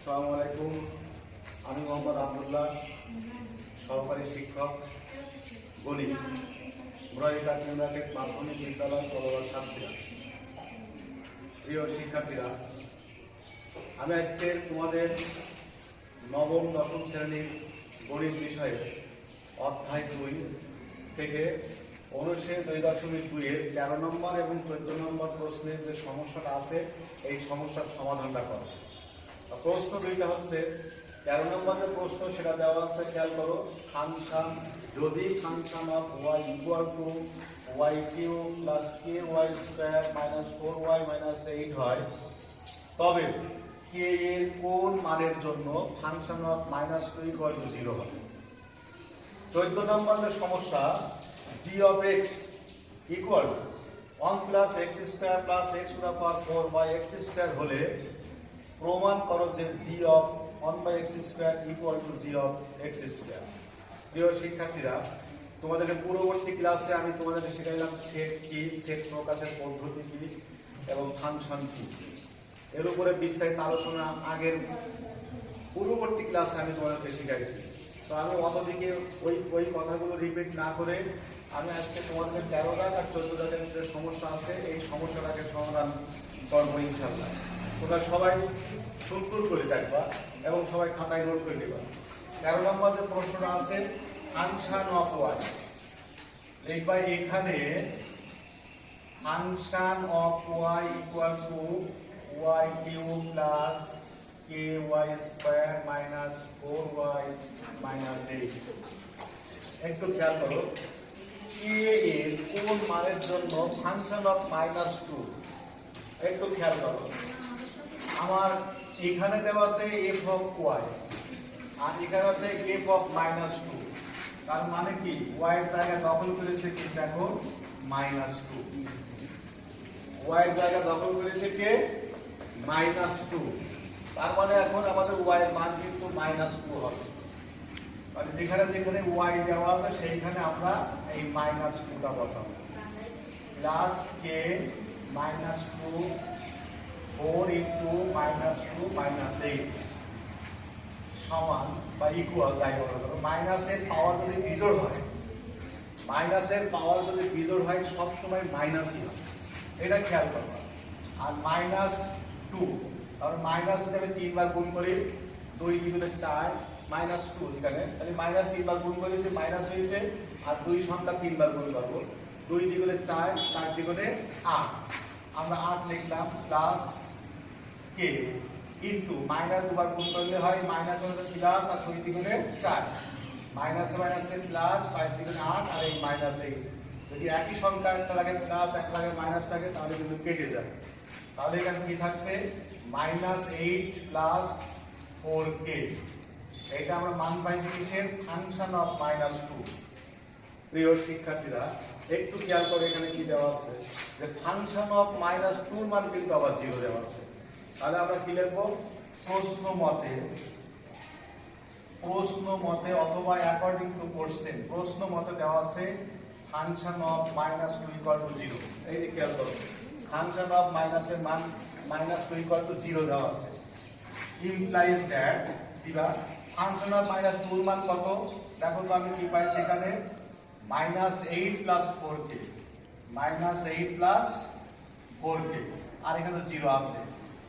আসসালামু আলাইকুম। আমি মোহাম্মদ আব্দুল্লাহ, সহকারী শিক্ষক, গণিত, মুরারিঘাট ইউনাইটেড মাধ্যমিক বিদ্যালয় পড়ুয়ার ছাত্রীরা। প্রিয় শিক্ষার্থীরা, আমি আজকে তোমাদের নবম দশম শ্রেণীর গণিত বিষয়ে অধ্যায় 2 থেকে অনুচ্ছেদ 2.2-এর 13 নম্বর এবং 14 নম্বর প্রশ্নের যে সমস্যাটা আছে এই সমস্যার সমাধানটা করো। প্রশ্ন দুইটা হচ্ছে 13 নম্বরের প্রশ্ন, সেটা দেওয়া আছে, খেয়াল করো। ফাংশন, যদি function of y equal to y cube plus k y square minus 4y minus 8 হয়, তবে কে এর কোন মানের জন্য ফাংশন অফ -2 ইকুয়াল টু 0 হবে। 14 নম্বরের সমস্যা, g of x equal 1 plus x square plus x to the power 4 by x square হলে প্রমাণ করো যে g of 1 by x square equal to g of x square. প্রিয় শিক্ষার্থীরা, তোমাদেরকে পূর্ববর্তী ক্লাসে আমি তোমাদেরকে শেখাইলাম সেট কি, সেট প্রকাশের পদ্ধতি কি এবং ফাংশন কি, এর উপরে বিস্তারিত আলোচনা আগের পূর্ববর্তী ক্লাসে আমি তোমাদেরকে শিখাইছি। তো আমি অতদিকে ওই কথাগুলো রিপিট না করে আমি আজকে তোমাদের 13 দাগ আর 14 দাগের যে সমস্যা আছে এই সমস্যাটাকে সমাধান করবো ইনশাআল্লাহ। তোমরা সবাই সুন্দর করে দেখবা এবং সবাই খাতায় নোট করে দেবা। 13 নম্বর যে প্রশ্নটা আছে, ফাংশন অফ ওয়াই, লিখবা এখানে function of y equal to y cube plus k y square minus 4y minus 8। একটু খেয়াল করো, কে এর কোন মানের জন্য ফাংশন অফ -2, একটু খেয়াল করো। আমার এখানে দেওয়া আছে f অফ y আর এখানে আছে f অফ -2, তার মানে কি y এর জায়গা দখল করেছে কি, দেখো -2, y এর জায়গা দখল করেছে কে, -2। তার মানে এখন আমাদের y এর মান কিন্তু -2 হবে। মানে যেখানে যেখানে y দেওয়া আছে সেইখানে আমরা এই -2টা বসাবো। প্লাস কে -2 4 ইনটু -2 -8 সমান বা ইকুয়াল, তাই বলা হলো। মাইনাসের পাওয়ার যদি বিজোড় হয়, মাইনাসের পাওয়ার যদি বিজোড় হয় সব সময় মাইনাসই হয়, এটা খেয়াল করবা। আর -2, তাহলে মাইনাস যদি আমি 3 বার গুণ করি, 2 দ্বিগুণে 4 -2, এখানে তাহলে -3 বার গুণ করেছে মাইনাস হয়েছে, আর 2 সংখ্যা 3 বার গুণ করবো, 2 দ্বিগুণে 4, 4 দ্বিগুণে 8, আমরা 8 লিখলাম, প্লাস কে ইনটু মাইনাস 2 বার গুণ করলে হয় মাইনাস হচ্ছে প্লাস, আর 2 দ্বিগুণে 4, মাইনাসে মাইনাসে প্লাস, 5 দ্বিগুণে 8 আর এই -8। যদি একই সংখ্যা একটা লাগে প্লাস একটা লাগে মাইনাস থাকে তাহলে কিন্তু কেটে যায়। তাহলে এখানে কি থাকছে, -8 প্লাস 4k। এটা আমরা মান পাইছি কিসের, ফাংশন অফ -2। প্রিয় শিক্ষার্থীরা, একটু খেয়াল করে এখানে কি দেওয়া আছে, যে ফাংশন অফ -2 মান কিন্তু আবার 0 দেওয়া আছে। তাহলে আমরা কি লিখবো, প্রশ্ন মতে অথবা অ্যাকর্ডিং টু কোশ্চেন, প্রশ্ন মতে দেওয়া আছে ফাংশন অফ -2 ইকুয়াল টু 0। এই যে খেয়াল করো, ফাংশন অফ মাইনাসের মান -2 ইকুয়াল টু 0 দেওয়া আছে। ইমপ্লাইজ দ্যাট, দিবা ফাংশন অফ -2 মান কত, দেখো তো আমি কি পাই সেখানে, -8 প্লাস 4k, -8 প্লাস 4k, আর এখানে 0 আছে।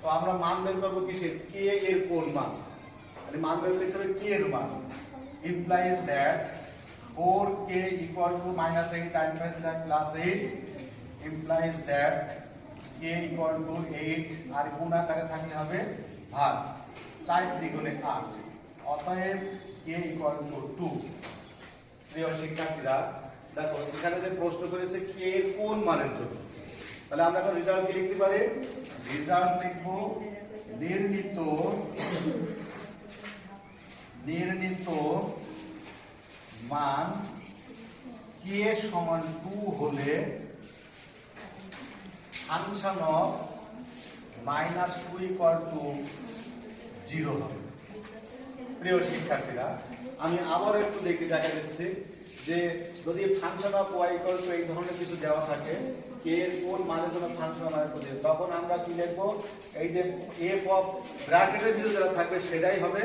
তো আমরা মান বের করবো কিসের, কে এর কোন মান, মানে মান বের করতে হবে কে এর মান। Implies that 4k equal to -8 Times plus 8, implies that k equal to 8, আর গুণ আকারে থাকলে হবে ভাগ, 4 দ্বিগুণে 8, অতএব k ইকুয়াল টু 2। প্রিয় শিক্ষার্থীরা, দেখো এখানে যে প্রশ্ন করেছে k এর কোন মানের জন্য, তাহলে আমরা এখন রেজাল্ট কি লিখতে পারি, রেজাল্ট লিখব নির্ণীত মান k সমান 2 হলে ফাংশন অফ -2 ইকুয়াল টু 0 হবে। প্রিয় শিক্ষার্থীরা, আমি আবার একটু দেখা যাচ্ছে যে যদি function of y equal to এই ধরনের কিছু দেওয়া থাকে কে এর কোন মানের জন্য ফাংশন মানে খুঁজে, তখন আমরা কি লিখবো, এই যে এফ অফ ব্র্যাকেটের ভিতরে যেটা থাকবে সেটাই হবে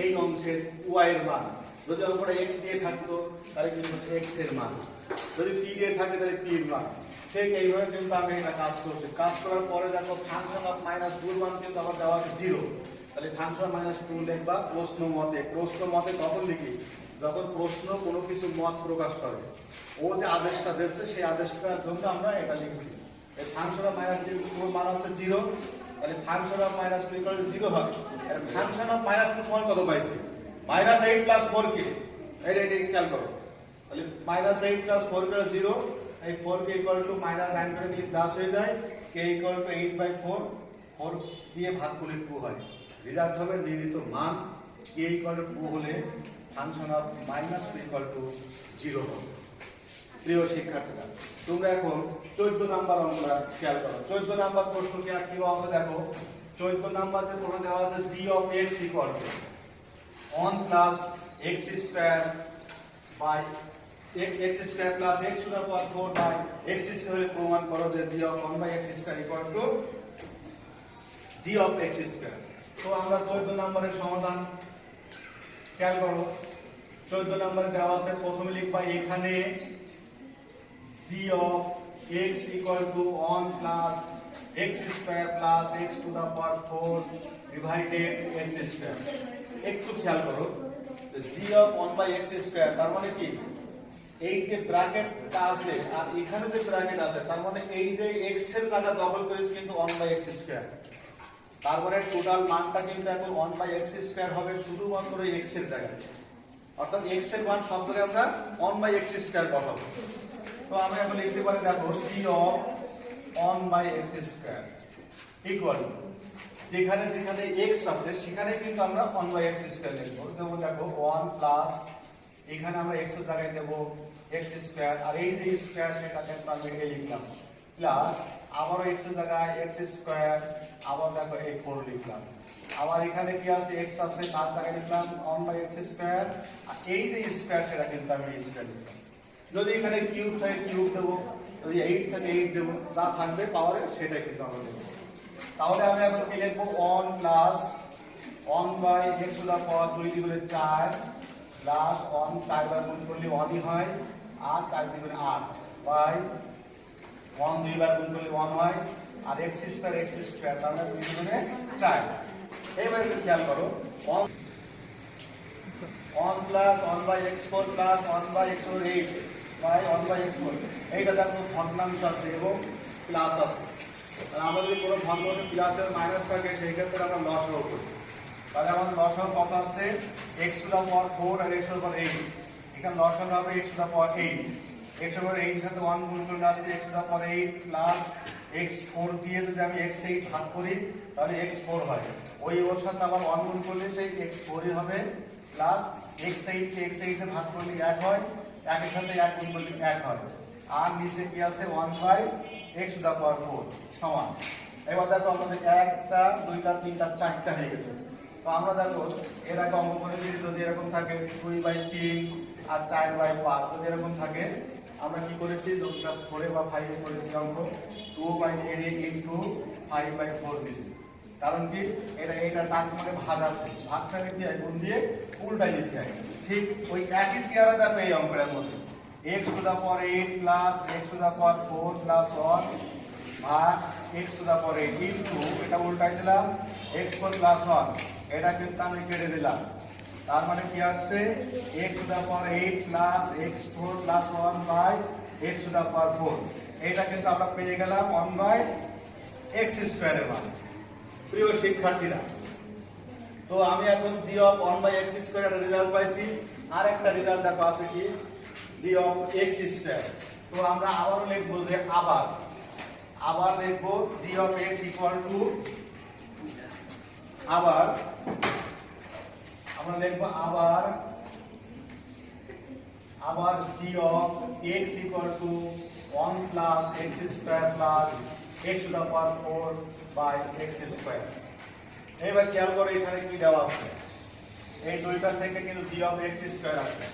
এই অংশের ওয়াই এর মান। যদি আমরা এক্স দিয়ে থাকতো তাহলে কিন্তু এক্স এর মান, যদি পি দিয়ে থাকে তাহলে পি এর মান। ঠিক এইভাবে কিন্তু আমি এটা কাজ করছি। কাজ করার পরে দেখো ফাংশন অফ মাইনাস 2 এর মান কিন্তু আমার দেওয়া আছে 0, তাহলে ফাংশন মাইনাস 2 লিখবা প্রশ্ন মতে। প্রশ্ন মতে কখন লিখি, যখন প্রশ্ন কোনো কিছু মত প্রকাশ করে, ও যে আদেশটা দিচ্ছে সেই আদেশটার জন্য আমরা এটা লিখছি। এই ফাংশন অফ মাইনাস 2 এর মান হচ্ছে 0, তাহলে function of minus 2 equal to 0 হয়। আর ফাংশন অফ মাইনাস 2 সমান কত পাইছি, -8 প্লাস 4k। এটা খেয়াল করো, তাহলে -8 প্লাস 4k 0, এই 4k ইকুয়াল টু -9 করে দিলে প্লাস হয়ে যায়, k ইকুয়াল টু 8/4, 4 দিয়ে ভাগ করলে 2 হয়। রেজাল্ট হবে নির্ণীত মান k ইকুয়াল টু 2 হলে ফাংশন অফ -2 ইকুয়াল টু 0 হবে। প্রিয় শিক্ষার্থীরা, তোমরা এখন 14 নাম্বার অঙ্কটা খেয়াল করো। 14 নাম্বার প্রশ্ন কি আর কি আছে দেখো। 14 নাম্বার যে প্রশ্ন দেওয়া আছে g of x equal to 1 plus x square by x square plus x to the power 4 by x square হলে প্রমাণ করো যে g of 1 by x square equal to g of x square. তো আমরা 14 নম্বরের সমাধান খেয়াল করো। 14 নম্বরে দেওয়া আছে, প্রথমে লিখবা এখানে g of x equal to 1 plus x square plus x to the power 4 divided x square। একটু খেয়াল করো, g of 1 by x square তার মানে কি, এই যে ব্র্যাকেটটা আছে আর এখানে যে ব্র্যাকেট আছে তার মানে এই যে x এর জায়গা দখল করেছে কিন্তু 1 by x square। তারপরে টোটাল মানটা কিন্তু এখন 1 by x square হবে শুধুমাত্র x এর জায়গায়, অর্থাৎ x এর মান সব ধরে আমরা 1 by x square বসাবো। তো আমরা এখন লিখতে পারি দেখো g of 1 by x square equal to যেখানে যেখানে x আছে সেখানে কিন্তু আমরা 1 by x square লিখব। যেমন দেখো 1 প্লাস এখানে আমরা x এর জায়গায় দেব x স্কয়ার, আর এই যে স্কয়ার সেটাকে আমরা লিখে লিখলাম প্লাস আবারও x এর জায়গায় x স্কয়ার, আবার দেখো এই 4 লিখলাম, আবার এখানে কি আছে x আছে তার জায়গায় লিখলাম 1 by x স্কয়ার, আর এই যে স্কয়ার সেটা কিন্তু আমি স্কয়ার লিখলাম। যদি এখানে কিউব থাকে কিউব দেব, যদি 8 থাকে 8 দেব, যা থাকবে পাওয়ারে সেটাই কিন্তু আমরা দেব। তাহলে আমি এখন কি লিখব 1 plus 1 by x to the power 2 দ্বিগুণে 4 প্লাস 1 4 বার গুণ করলে 1 ই হয়, আর 4 দ্বিগুণে 8 বাই 1 2 বার গুণ করলে 1 হয়, আর x স্কয়ার তার মানে 2 দ্বিগুণে 4। এবারে একটু খেয়াল করো 1 plus 1 by x4 plus 1 by x4 8 by 1 by x4, এইটা দেখো ভগ্নাংশ আছে এবং প্লাস আছে। আর আমরা যদি কোনো ভগ্নাংশে প্লাস আর মাইনাস থাকে সেই ক্ষেত্রে আমরা লসাগু করি। তাহলে আমাদের লসাগু কত আছে, x টু দা পাওয়ার 4 আর x টু দা পাওয়ার 8, এখানে লসাগু হবে x to the power 8, x to the power 8 এর সাথে 1 গুণ করে যাচ্ছে x to the power 8 plus x4 দিয়ে যদি আমি x8 ভাগ করি তাহলে x4 হয়, ওর সাথে আবার 1 গুণ করলে সেই x4 ই হবে প্লাস x8 কে x8 এ ভাগ করলে 1 হয়, 1 এর সাথে 1 গুণ করলে 1 হয়, আর নিচে কি আছে 1 by x to the power 4 সমান। এবার দেখো আমাদের 1টা 2টা 3টা 4টা হয়ে গেছে। তো আমরা দেখো এর আগে অঙ্ক করেছি যদি এরকম থাকে 2/3 আর 4/5, যদি এরকম থাকে আমরা কি করেছি ক্লাস 4 বা 5 এ করেছি অঙ্ক 2/3 ইনটু 5/4 দিছি। কারণ কি এটা তার মানে ভাগ আছে, ভাগটাকে কি গুণ দিয়ে উল্টাই দিতে হয়। ঠিক ওই একই চেয়ারে দেখো এই অঙ্কের মধ্যে x to the power 8 plus x to the power 4 plus 1 ভাগ x to the power 8 into এটা উল্টাই দিলাম x4 প্লাস 1, এটা কিন্তু আমি কেটে দিলাম। তার মানে কি আসছে x to the power 8 plus x4 plus 1 by x to the power 4, এটা কিন্তু আমরা পেয়ে গেলাম 1 বাই x স্কয়ারের মান। প্রিয় শিক্ষার্থীরা, তো আমি এখন g of 1 by x square এর রেজাল্ট পাইছি। আর একটা রেজাল্ট দেখো আছে কি g of x স্কয়ার। তো আমরা আবারও লিখব যে আবার লিখব g of x equal to আমরা লিখব আবার g of x equal to 1 plus x square plus x to the power 4 by x square. এবার খেয়াল করো এখানে কি দেওয়া আছে, এই দুইটা থেকে কিন্তু g of x স্কয়ার আসবে।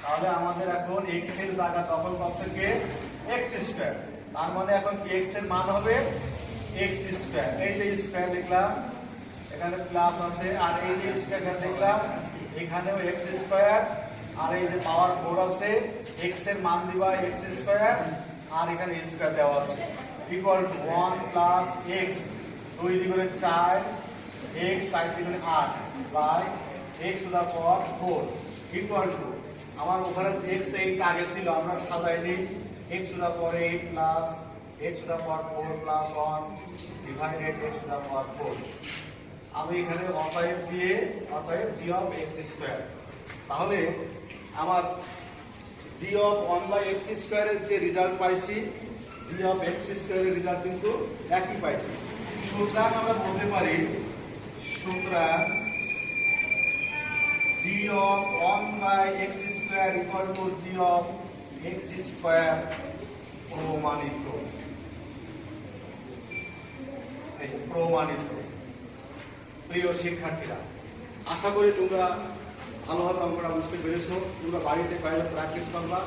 তাহলে আমাদের এখন x এর জায়গা দখল করছে কে x স্কয়ার। তার মানে এখন কি x এর মান হবে x স্কয়ার। এই যে স্কয়ার লিখলাম, এখানে প্লাস আছে, আর এই যে স্কয়ার লিখলাম, এখানেও x স্কয়ার, আর এই যে পাওয়ার 4 আছে, x এর মান দিবা x স্কয়ার, আর এখানে স্কয়ার দেওয়া আছে, ইকুয়াল টু 1 প্লাস x 2 দ্বিগুণে 4, x 4 দ্বিগুণে 8 by x to the power 4 equal to, আমার ওখানে x 8 আগে ছিল, আমরা সাজাই নিই, x to the power 8 plus x to the power 4 plus 1 divided x to the power 4। আমি এখানে অতএব দিয়ে অতএব g অফ x স্কয়ার। তাহলে আমার g অফ 1/x স্কয়ারের যে রেজাল্ট পাইছি, g অফ x স্কয়ারের রেজাল্ট কিন্তু একই পাইছি। সুতরাং আমরা বলতে পারি, সুতরাং g of 1/x square equal to g of x square প্রমাণিত। এই প্রমাণিত। প্রিয় শিক্ষার্থীরা, আশা করি তোমরা ভালোভাবে অঙ্কটা বুঝতে পেরেছো। তোমরা বাড়িতে বাইরে প্র্যাকটিস করবা,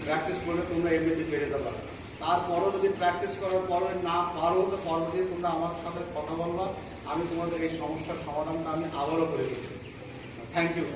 প্র্যাকটিস করলে তোমরা এমনিতে পেরে যাবা। তারপরও যদি প্র্যাকটিস করার পরে না পারো, তো পরবর্তী তোমরা আমার সাথে কথা বলবা, আমি তোমাদের এই সমস্যার সমাধানটা আমি আবারও করে দেবো। Thank you.